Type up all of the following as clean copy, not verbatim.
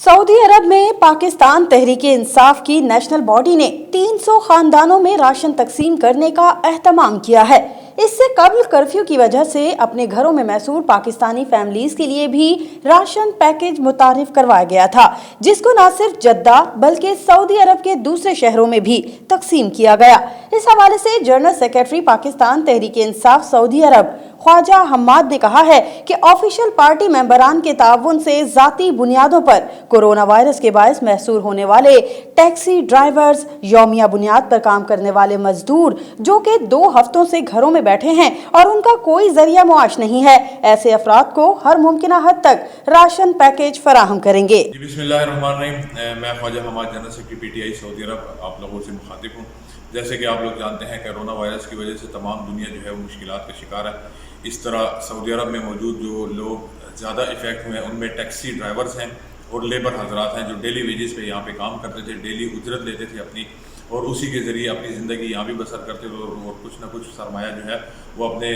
Saudi अरब में पाकिस्तान तहरीक-ए-इंसाफ की national body ने 300 खानदानों में राशन तकसीम करने का एहतमाम किया है। इससे कबल कर्फ्यू की वजह से अपने घरों में मैसूर पाकिस्तानी फैमिलीज के लिए भी राशन पैकेज मुतारिफ करवाया गया था, जिसको न सिर्फ जद्दा बल्कि सऊदी अरब के दूसरे शहरों में भी तकसीम किया गया। इस हवाले से जनरल सेक्रेटरी पाकिस्तान तहरीक-ए-इंसाफ सऊदी अरब ख्वाजा हम्माद ने कहा है कि ऑफिशियल पार्टी मेंबरान के ताउन से जाती बुनियादों पर कोरोना वायरस के बायस महसूर होने वाले टैक्सी ड्राइवर्स, यौमिया बुनियाद पर काम करने वाले मजदूर जो कि 2 हफ्तों से घरों में बैठे हैं और उनका कोई जरिया मुआश नहीं है, ऐसे अफराद को हर मुमकिना हद तक राशन पैकेज फराहम करेंगे। बिस्मिल्लाहिर्रहमानिर्रहीम। मैं Khawaja Hammad, general secretary PTI Saudi Arab आप लोगों से मुखातिब हूँ। जैसे कि आप लोग जानते हैं कोरोना वायरस की वजह से तमाम दुनिया जो है वो मुश्किलात का शिकार है। इस तरह सऊदी अरब में मौजूद जो लोग ज़्यादा इफ़ेक्ट हुए हैं उनमें टैक्सी ड्राइवर्स हैं और लेबर हजरात हैं जो डेली वेजेस पे यहाँ पे काम करते थे, डेली उजरत लेते थे अपनी, और उसी के ज़रिए अपनी ज़िंदगी यहाँ भी बसर करते थे और कुछ ना कुछ सरमाया जो है वो अपने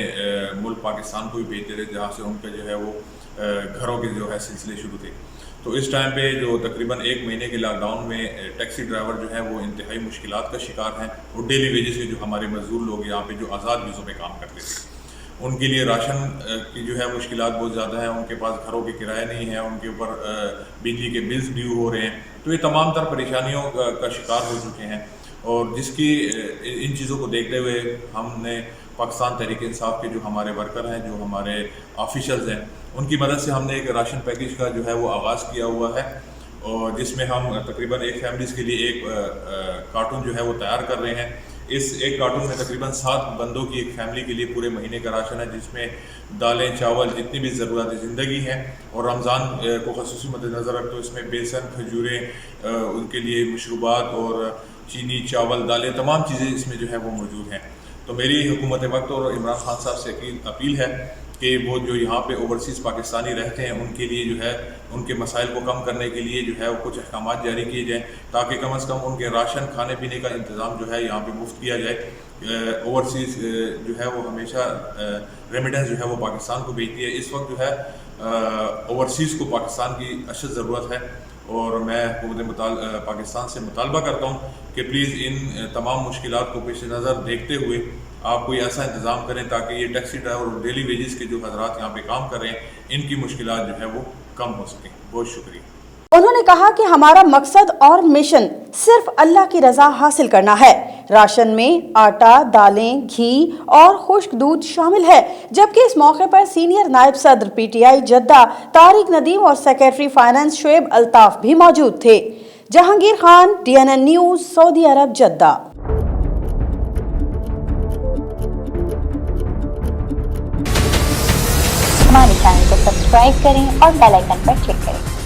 मुल्क पाकिस्तान को भी भेजते थे, जहाँ से उनके जो है वो घरों के जो है सिलसिले शुरू थे। तो इस टाइम पे जो तकरीबन 1 महीने के लॉकडाउन में टैक्सी ड्राइवर जो है वो इंतहाई मुश्किलात का शिकार हैं और डेली वेजेस के जो हमारे मजदूर लोग यहाँ पे जो आज़ाद वीज़ों पे काम करते थे, उनके लिए राशन की जो है मुश्किलात बहुत ज़्यादा हैं। उनके पास घरों के किराए नहीं हैं, उनके ऊपर बिजली के बिल्स ड्यू हो रहे हैं, तो ये तमाम तर परेशानियों का शिकार हो चुके हैं। और जिसकी इन चीज़ों को देखते हुए हमने पाकिस्तान तहरीक-ए-इंसाफ के जो हमारे वर्कर हैं, जो हमारे ऑफिशल्स हैं, उनकी मदद से हमने एक राशन पैकेज का जो है वो आगाज़ किया हुआ है, और जिसमें हम तकरीबन एक फैमिलीज़ के लिए एक कार्टून जो है वो तैयार कर रहे हैं। इस एक कार्टून में तकरीबन 7 बंदों की एक फैमिली के लिए पूरे महीने का राशन है, जिसमें दालें, चावल, जितनी भी ज़रूरत ज़िंदगी हैं, और रमज़ान को ख़ुसूसी मद्देनज़र रखते हुए इसमें बेसन, खजूरें, उनके लिए मशरूबात और चीनी, चावल, दालें, तमाम चीज़ें इसमें जो है वो मौजूद हैं। तो मेरी हुकूमत वक्त और इमरान खान साहब से अपील है कि वो जो यहाँ पे ओवरसीज़ पाकिस्तानी रहते हैं उनके लिए जो है उनके मसाइल को कम करने के लिए जो है वो कुछ अहकाम जारी किए जाएँ, ताकि कम अज़ कम उनके राशन, खाने पीने का इंतज़ाम जो है यहाँ पे मुफ्त किया जाए। ओवरसीज़ जो है वो हमेशा रेमिटेंस जो है वो पाकिस्तान को भेजती है। इस वक्त जो है ओवरसीज़ को पाकिस्तान की अशद ज़रूरत है, और मैं हुकूमत पाकिस्तान से मुतालबा करता हूँ कि प्लीज़ इन तमाम मुश्किलात को पेश नज़र देखते हुए आप कोई ऐसा इंतज़ाम करें ताकि ये टैक्सी ड्राइवर और डेली वेजेस के जो हजरात यहाँ पे काम कर रहे हैं, इनकी मुश्किलात जो है वो कम हो सकें। बहुत शुक्रिया। उन्होंने कहा कि हमारा मकसद और मिशन सिर्फ अल्लाह की रजा हासिल करना है। राशन में आटा, दालें, घी और खुश्क दूध शामिल है। जबकि इस मौके पर सीनियर नायब सदर पीटीआई जद्दा तारिक नदीम और सेक्रेटरी फाइनेंस शुएब अल्ताफ भी मौजूद थे। Jahangir Khan, DNN news, Saudi Arab, Jeddah. हमारे चैनल को सब्सक्राइब करें और बेल आइकन पर क्लिक करें।